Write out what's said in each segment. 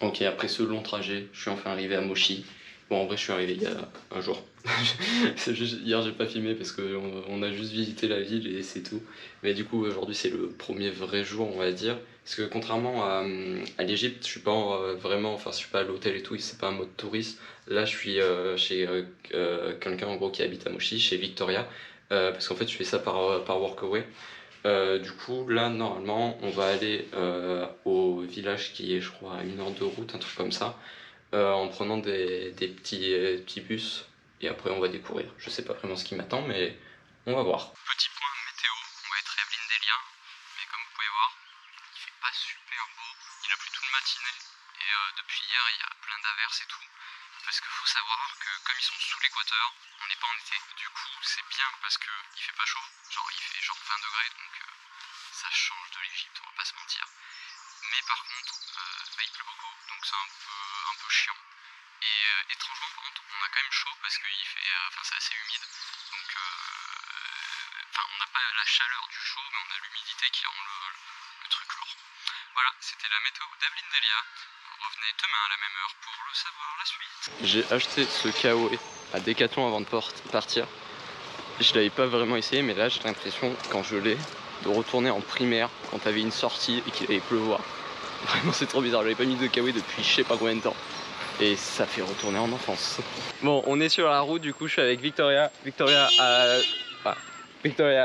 Ok, après ce long trajet, je suis enfin arrivé à Mochi. Bon, en vrai, je suis arrivé il y a un jour. C'est juste, hier, j'ai pas filmé parce qu'on a juste visité la ville et c'est tout. Mais du coup, aujourd'hui, c'est le premier vrai jour, on va dire. Parce que contrairement à l'Égypte, je suis pas vraiment, enfin, je suis pas à l'hôtel et tout, c'est pas un mode touriste. Là, je suis chez quelqu'un en gros qui habite à Mochi, chez Victoria. Parce qu'en fait, je fais ça par Workaway. Du coup, là, normalement, on va aller au village qui est, je crois, à 1 heure de route, un truc comme ça, en prenant des petits bus, et après, on va découvrir. Je sais pas vraiment ce qui m'attend, mais on va voir. Petit point météo, on va être à Blindelia, mais comme vous pouvez voir, il fait pas super beau, il a plu toute la matinée, et depuis hier, il y a plein d'averses et tout, parce qu'il faut savoir que comme ils sont sous l'équateur, on n'est pas en été. Du coup, c'est bien parce qu'il fait pas chaud, genre il fait genre 20 degrés, donc ça change de l'Égypte, on va pas se mentir. Mais par contre, il pleut beaucoup, donc c'est un peu chiant. Et étrangement, par contre, on a quand même chaud parce que c'est assez humide. Donc, on n'a pas la chaleur du chaud, mais on a l'humidité qui rend le truc lourd. Voilà, c'était la météo d'Evelyn Delia. Revenez demain à la même heure pour le savoir la suite. J'ai acheté ce Kawaii à Decathlon avant de partir. Je l'avais pas vraiment essayé, mais là j'ai l'impression, quand je l'ai, de retourner en primaire quand t'avais une sortie et qu'il allait pleuvoir. Vraiment c'est trop bizarre, j'avais pas mis de kawaii depuis je sais pas combien de temps. Et ça fait retourner en enfance. Bon, on est sur la route, du coup je suis avec Victoria. Victoria,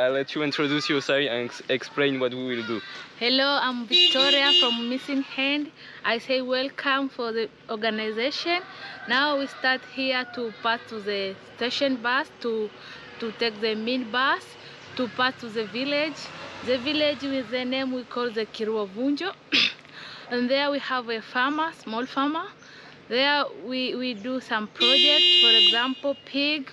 I'll let you introduce yourself and explain what we will do. Hello, I'm Victoria from Missing Hand. I say welcome for the organization. Now we start here to pass to the station bus to take the main bus to pass to the village. The village with the name we call the Kirua Vunjo. And there we have a farmer, small farmer. There we do some projects, for example, pig,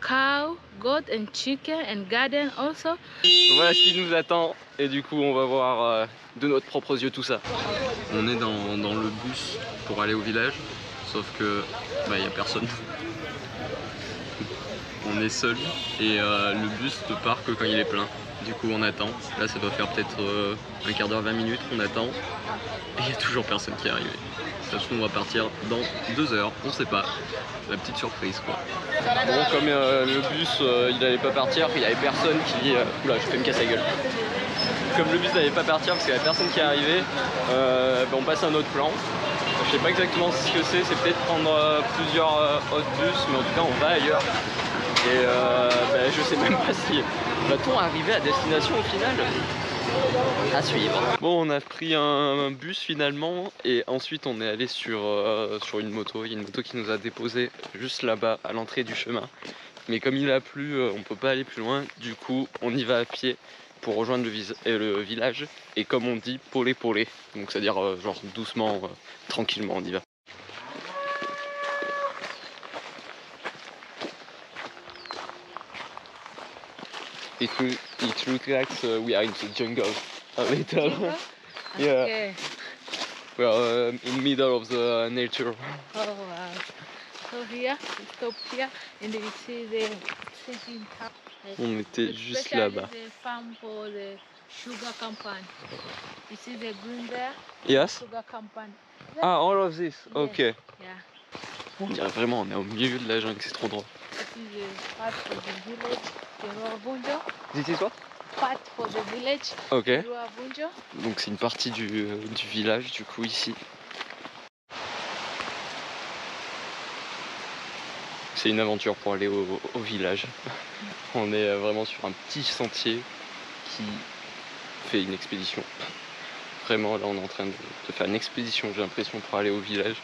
cow, goat and chicken and garden also. Voilà ce qui nous attend et du coup on va voir de notre propres yeux tout ça. On est dans le bus pour aller au village, sauf que il y a personne. On est seul et le bus ne part que quand il est plein. Du coup on attend. Là ça doit faire peut-être un quart d'heure, 20 minutes qu'on attend. Et il n'y a toujours personne qui est arrivé. De toute façon on va partir dans 2 heures, on sait pas. La petite surprise quoi. Bon, comme le bus il n'allait pas partir, il n'y avait personne qui... Oula, je vais me casser la gueule. Comme le bus n'allait pas partir parce qu'il n'y avait personne qui est arrivé, on passe à un autre plan. Je sais pas exactement ce que c'est peut-être prendre plusieurs autres bus, mais en tout cas on va ailleurs. Et je sais même pas si va-t-on arriver à destination au final. À suivre. Bon, on a pris un bus finalement et ensuite on est allé sur une moto. Il y a une moto qui nous a déposé juste là-bas à l'entrée du chemin. Mais comme il a plu, on peut pas aller plus loin. Du coup, on y va à pied pour rejoindre le village. Et comme on dit, polé polé. Donc c'est-à-dire genre doucement, tranquillement, on y va. It looks like we are in the jungle a little. Yeah. Okay. We are in the middle of the nature. Oh wow. So here, we stop here and we see the sitting town. On était juste là-bas. The farm for the sugar company. You see the green there? Yes. Sugar company. Ah, all of this. Ok. Yeah. On dirait vraiment, on est au milieu de la jungle, c'est trop drôle. This is the part for the village, Kirua This is what? Part for the village, Ok. Kirua Vunjo. Donc c'est une partie du village du coup ici. C'est une aventure pour aller au village. On est vraiment sur un petit sentier qui fait une expédition. Vraiment là on est en train de faire une expédition, j'ai l'impression, pour aller au village.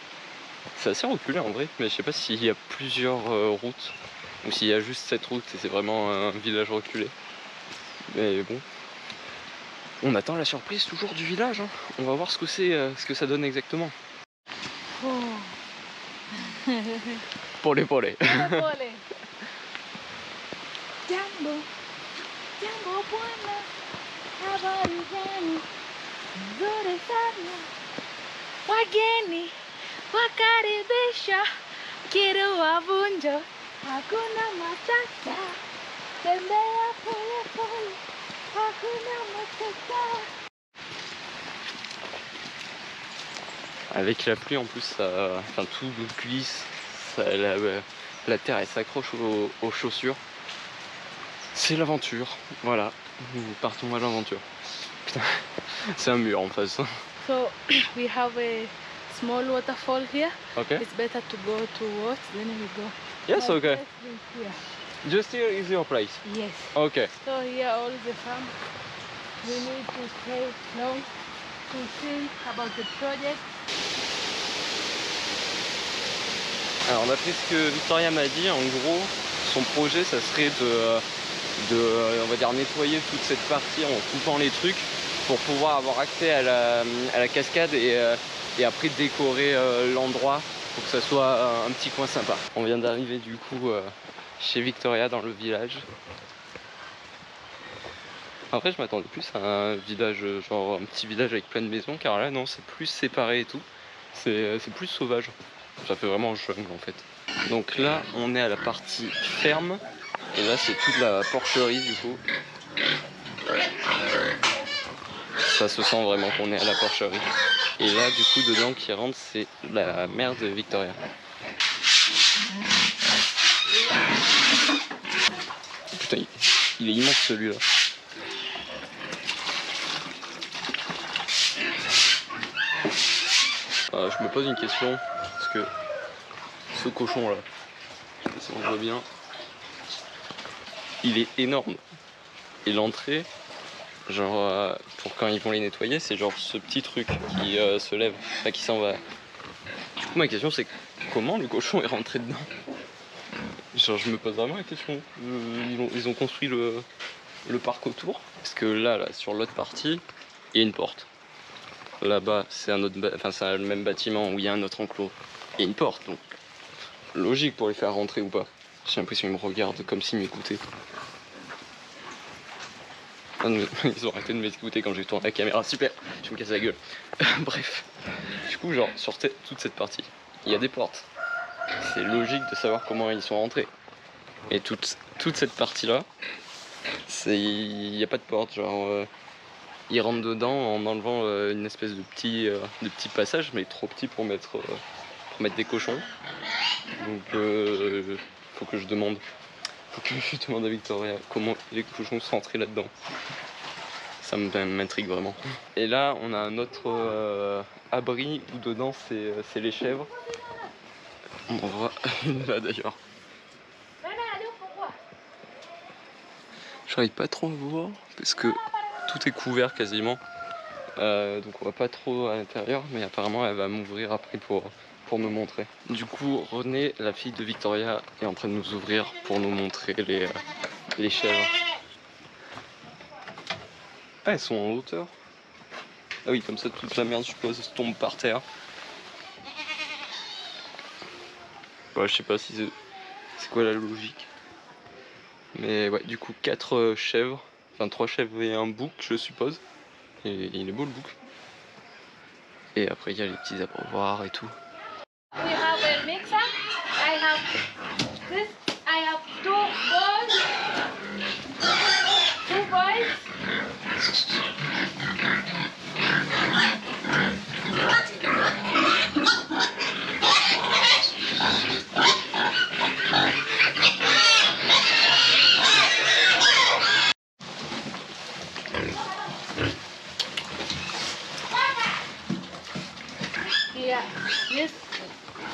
C'est assez reculé en vrai, mais je sais pas s'il y a plusieurs routes ou s'il y a juste cette route et c'est vraiment un village reculé. Mais bon, on attend la surprise toujours du village, hein. On va voir ce que ça donne exactement. Oh. Polé. Pole. Jambo, jambo bwana, habari gani? Nzuri sana. Wageni wakaribisha Kirua Vunjo, hakuna matata. Tembea pole pole, hakuna matata. Avec la pluie en plus, ça, enfin tout glisse, la terre elle s'accroche aux chaussures. C'est l'aventure, voilà, nous partons à l'aventure. Putain, c'est un mur en face. So we have a small waterfall here. Ok. It's better to go towards, then we go. Yes, But okay. let's be here. Just here is your place. Yes. Okay. So here all the farm. We need to stay long to think about the project. Alors d'après ce que Victoria m'a dit, en gros, son projet ça serait on va dire nettoyer toute cette partie en coupant les trucs pour pouvoir avoir accès à la cascade et après décorer l'endroit pour que ça soit un petit coin sympa. On vient d'arriver du coup chez Victoria dans le village. Après je m'attendais plus à un village, genre un petit village avec plein de maisons, car là non, c'est plus séparé et tout, c'est plus sauvage. Ça fait vraiment jungle en fait. Donc là on est à la partie ferme et là c'est toute la porcherie du coup. Ça se sent vraiment qu'on est à la porcherie. Et là du coup dedans qui rentre c'est la mère de Victoria. Putain il est immense celui-là. Je me pose une question parce que ce cochon là, je sais pas si on voit bien, il est énorme. Et l'entrée, genre pour quand ils vont les nettoyer, c'est genre ce petit truc qui se lève, enfin qui s'en va. Du coup ma question c'est comment le cochon est rentré dedans? Genre je me pose vraiment la question. Ils ont construit le parc autour. Parce que là sur l'autre partie, il y a une porte. Là-bas c'est un autre, enfin c'est le même bâtiment où il y a un autre enclos. Il y a une porte donc logique pour les faire rentrer ou pas. J'ai l'impression qu'ils me regardent comme s'ils m'écoutaient. Ils ont arrêté de m'écouter quand j'ai tourné la caméra, super, je me casse la gueule. Bref, du coup genre sur toute cette partie, il y a des portes. C'est logique de savoir comment ils sont rentrés. Et toute cette partie là, il n'y a pas de porte, genre ils rentrent dedans en enlevant une espèce de petit passage, mais trop petit pour mettre des cochons. Donc faut que je demande à Victoria comment les cochons sont entrés là-dedans. Ça m'intrigue vraiment. Et là on a un autre abri où dedans c'est les chèvres. On en voit une là d'ailleurs. J'arrive pas trop à voir parce que tout est couvert quasiment. Donc on va pas trop à l'intérieur, mais apparemment elle va m'ouvrir après pour me montrer. Du coup René, la fille de Victoria, est en train de nous ouvrir pour nous montrer les chèvres. Ah elles sont en hauteur. Ah oui comme ça toute la merde je suppose tombe par terre. Ouais, je sais pas si c'est quoi la logique. Mais ouais du coup 4 chèvres, enfin 3 chèvres et un bouc je suppose. Et il est beau le bouc. Et après il y a les petits abreuvoirs et tout. We have a mixer. I have this. I have 2 bowls. 2 bowls. Yeah, this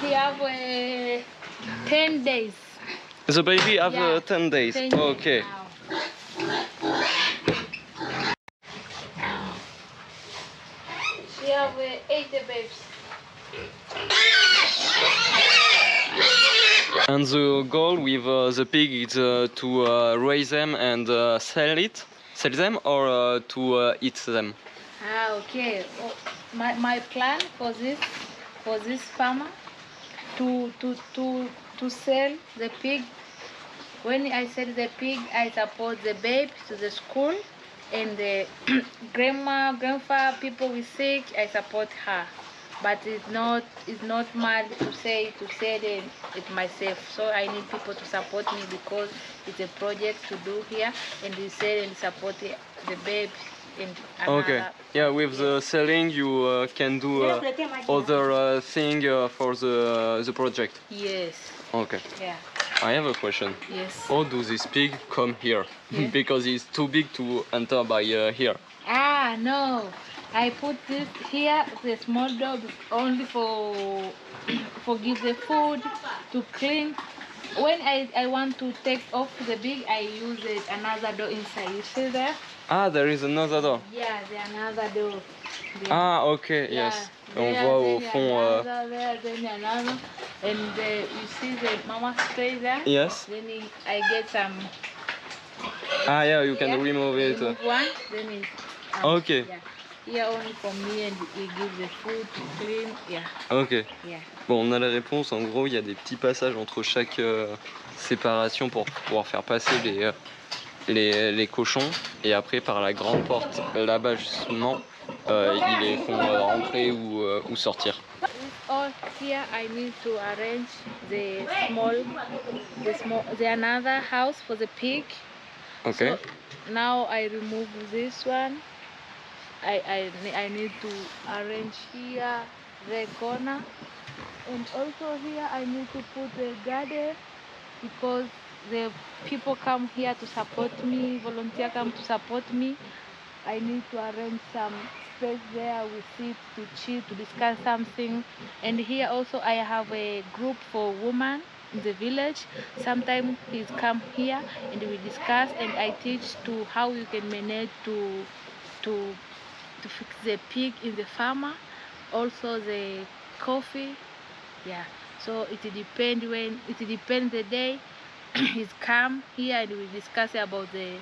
we have 10 days. The baby have Yeah, 10 days. 10 days Okay. now. We have 8 babes. And the goal with the pig is to raise them and sell them or to eat them. Okay. Oh, my plan for this farmer to sell the pig. When I sell the pig, I support the babe to the school, and the grandpa, people with sick, I support her. But it's not mad to sell it myself. So I need people to support me because it's a project to do here, and we sell and support the babe in Okay. another. Yeah, with the selling, you can do other thing for the project. Yes. Okay. Yeah. I have a question. Yes. How do this pig come here? Yeah. Because it's too big to enter by here. Ah, no. I put this here, the small dog, only for for give the food to clean. When I want to take off the big, I use another door inside. You see there? Ah, there is another door. Yeah, there's another door. There. Ah, ok, Yeah, yes. On there, voit au then fond. another, there, then another. And you see the mama spray there? Yes. Then I get some. Ah, yeah, you can Yeah, remove it. remove one, then it. Okay. Yeah. Here only for me, and he gives the food to clean. Yeah. Ok. Yeah. Bon, on a la réponse. En gros, il y a des petits passages entre chaque séparation pour pouvoir faire passer les cochons. Et après, par la grande porte là-bas, justement, ils les font rentrer ou sortir. With all here, I need to arrange the another house for the pig. Ok. So now I remove this one. I need to arrange here the corner, and also here I need to put the garden because the people come here to support me, volunteer come to support me. I need to arrange some space there. We sit to chill, to discuss something. And here also I have a group for women in the village. Sometimes he's come here and we discuss, and I teach to how you can manage to fix the pig in the farmer, also the coffee. Yeah. So it depends the day he's come here and we discuss about the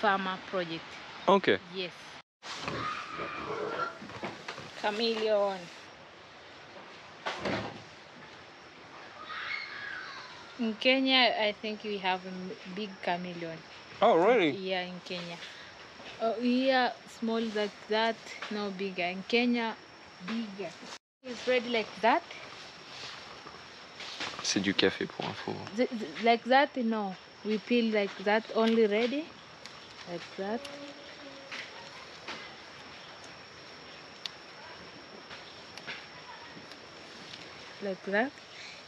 farmer project. Ok. Yes. Chameleon. In Kenya, I think we have a big chameleon. Oh, really? Yeah, in Kenya. Here, small like that, no bigger. In Kenya, bigger. It's ready like that. C'est du café pour info. Like that, no. We peel like that, only ready. Like that. Like that.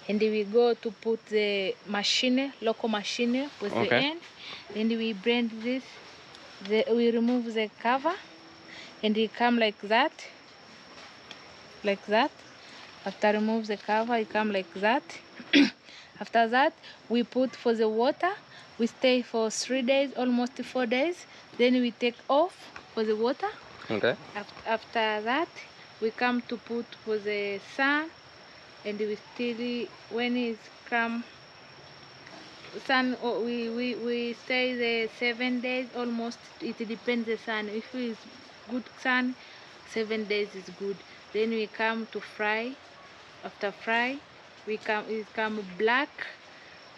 And we go to put the machine, local machine with the end. Then we blend this. We remove the cover, and it come like that. Like that. After remove the cover, it come like that. After that, we put for the water. We stay for 3 days, almost 4 days. Then we take off for the water. Okay. After that, we come to put for the sun, and we still, when it come sun, we stay the 7 days almost. It depends the sun. If it's good sun, 7 days is good. Then we come to fry. After fry, it come black.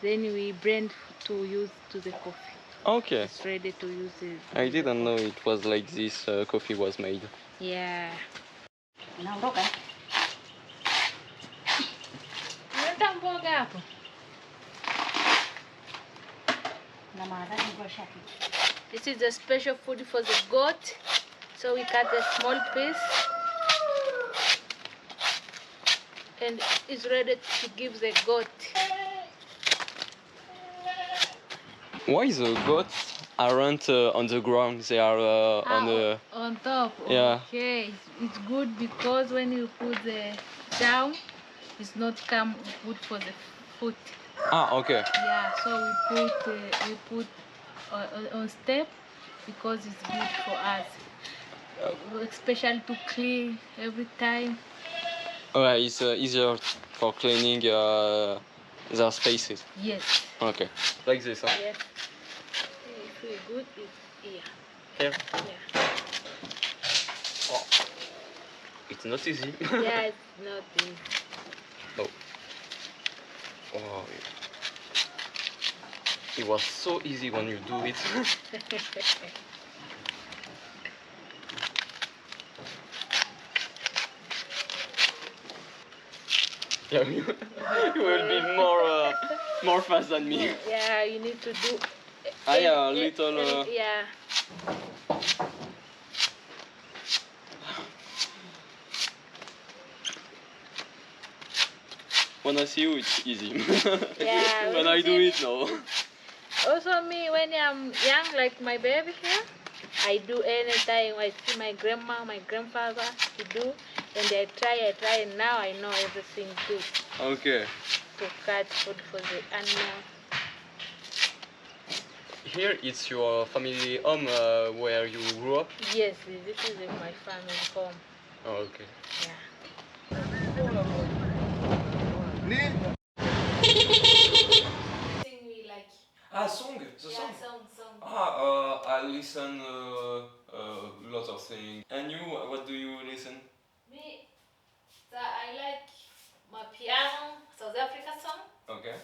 Then we blend to use to the coffee. Okay. It's ready to use it. I didn't know it was like this coffee was made. Yeah. This is a special food for the goat. So we cut a small piece, and it's ready to give the goat. Why the goats aren't on the ground? They are On top. Yeah. Okay, it's good because when you put the down, it's not come good for the foot. Ah, okay. Yeah, so we put on step because it's good for us, especially to clean every time. Ouais, it's easier for cleaning their spaces. Yes. Okay. Like this, huh? Yes. If we're good, it's here. Here. Yeah. Oh. It's not easy. Yeah, it's not easy. Oh. Oh. It was so easy when you do it. Yeah, you will be more fast than me. Yeah, you need to do. I a little. Yeah. when I see you, it's easy. Yeah. When I do it, no. Also me, when I'm young, like my baby here, I do anytime I see my grandma, my grandfather to do, and I try, and now I know everything good Okay. to catch food for the animal. Here it's your family home where you grew up? Yes, this is my family home. Oh, okay. Yeah. Thing we like. Ah, song? The Yeah, song? song. I listen lot of things. And you, what do you listen? Me, I like my piano, South Africa song, Okay.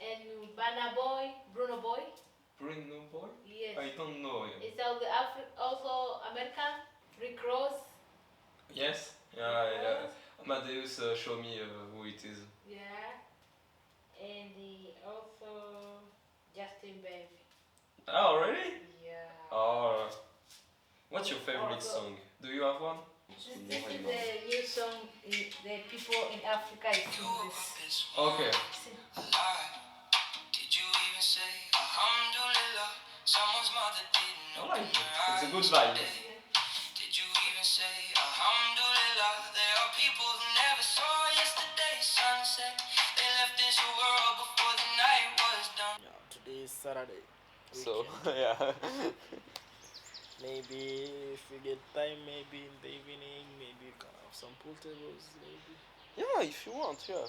and Burna Boy, Bruno Boy. Bruno Boy? Yes. I don't know him. It's also American, Rick Ross. Yes? Yeah. Amadeus show me who it is. Yeah. And also Justin Bieber. Oh, really? Yeah. Oh. What's your favorite song? Do you have one? This is the new song the people in Africa sing this. Okay. Did you even say Alhamdulillah? Someone's mother didn't I open like it. her It's a good eyes vibe. today. Did you even say Alhamdulillah? There are people who never saw yesterday's sunset. They left this world before the night was done. Yeah, today is Saturday. So, Weekend. yeah. Maybe if we get time, maybe in the evening, maybe we can have some pool tables, maybe. Yeah, if you want, yeah.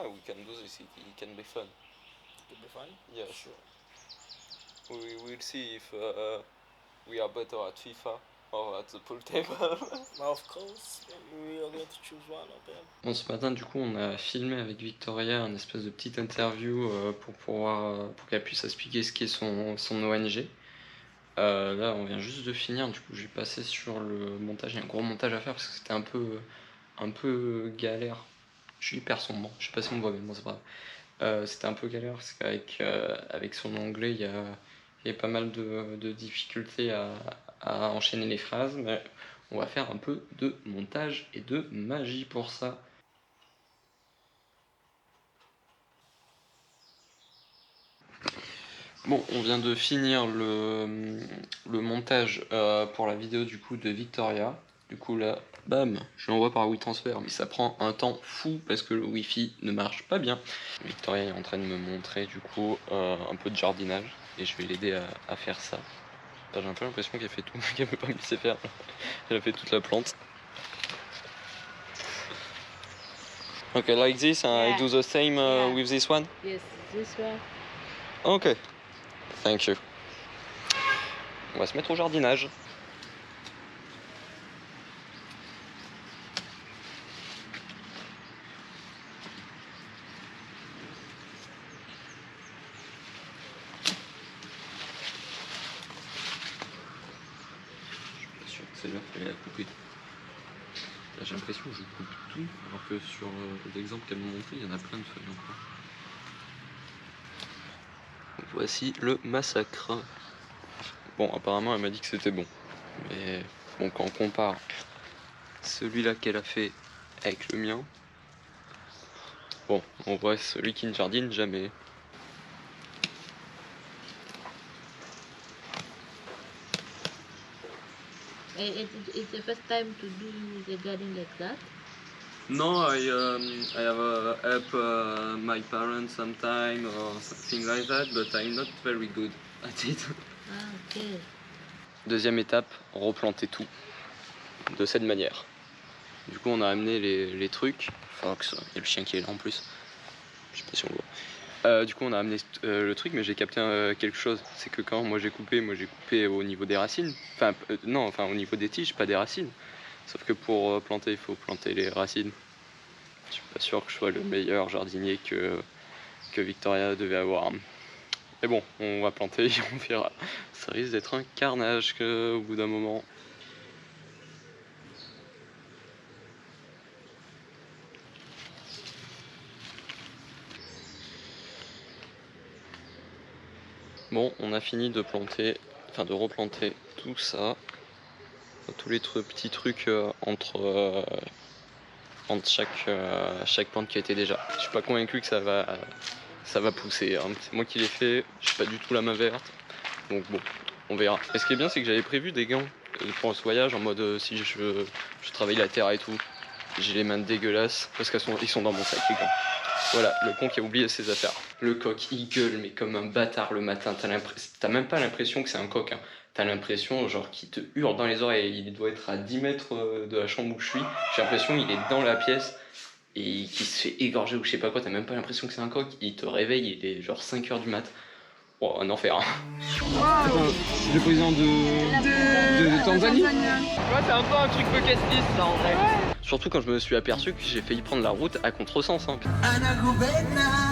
We can do this, it can be fun. It could be fun. Yes. Sure. We will see if we are better at FIFA or at the pool table. Of course, we are going to choose one of them. Bon, ce matin, du coup, on a filmé avec Victoria une espèce de petite interview pour qu'elle puisse expliquer ce qu'est son ONG. Là, on vient juste de finir, du coup, j'ai passé sur le montage. Il y a un gros montage à faire parce que c'était un peu galère. Je suis hyper sombre, je sais pas si on me voit, mais bon, c'est pas grave. C'était un peu galère parce qu'avec avec son anglais, il y a pas mal de difficultés à enchaîner les phrases, mais on va faire un peu de montage et de magie pour ça. Bon, on vient de finir le montage pour la vidéo du coup de Victoria. Du coup là, bam, je l'envoie par WeTransfer, mais ça prend un temps fou parce que le Wi-Fi ne marche pas bien. Victoria est en train de me montrer du coup un peu de jardinage et je vais l'aider à faire ça. J'ai un peu l'impression qu'elle fait tout, qu'elle peut pas me laisser faire. Elle a fait toute la plante. Okay, like this, I do the same with this one? Yes, this one. Ok, thank you. On va se mettre au jardinage. Je suis pas sûr que celle-là, il fallait la couper. Là, j'ai l'impression que je coupe tout, alors que sur l'exemple qu'elle m'a montré, il y en a plein de feuilles encore. Voici le massacre. Bon, apparemment, elle m'a dit que c'était bon. Mais bon, quand on compare celui-là qu'elle a fait avec le mien, bon, on voit celui qui ne jardine jamais. It's the first time to do the garden like that? No, I have help my parents sometime or something like that, but I'm not very good at it. Ah, okay. Deuxième étape, replanter tout de cette manière. Du coup, on a amené les trucs. Fox, il y a le chien qui est là en plus. Je sais pas si on voit. Du coup, on a amené le truc, mais j'ai capté quelque chose. C'est que quand moi j'ai coupé au niveau des racines. Enfin, au niveau des tiges, pas des racines. Sauf que pour planter, il faut planter les racines. Je suis pas sûr que je sois le meilleur jardinier que Victoria devait avoir. Mais bon, on va planter et on verra. Ça risque d'être un carnage au bout d'un moment. Bon, on a fini de replanter tout ça. Tous les petits trucs entre entre chaque plante qui a été déjà. Je suis pas convaincu que ça va pousser, hein. C'est moi qui l'ai fait, j'ai pas du tout la main verte, donc bon, on verra. Et ce qui est bien, c'est que j'avais prévu des gants pour ce voyage, en mode si je travaille la terre et tout. J'ai les mains dégueulasses parce qu'ils sont dans mon sac, les gants. Voilà, le con qui a oublié ses affaires. Le coq, il gueule, mais comme un bâtard le matin. T'as même pas l'impression que c'est un coq, hein. T'as l'impression genre qu'il te hurle dans les oreilles. Il doit être à 10 mètres de la chambre où je suis. J'ai l'impression qu'il est dans la pièce et qu'il se fait égorger ou je sais pas quoi. T'as même pas l'impression que c'est un coq. Il te réveille, il est genre 5h du mat. Oh, un enfer, hein. C'est le président de Tanzanie. Ouais, c'est un peu un truc bucket list ça en vrai. Surtout quand je me suis aperçu que j'ai failli prendre la route à contresens, hein. Anna Gubena.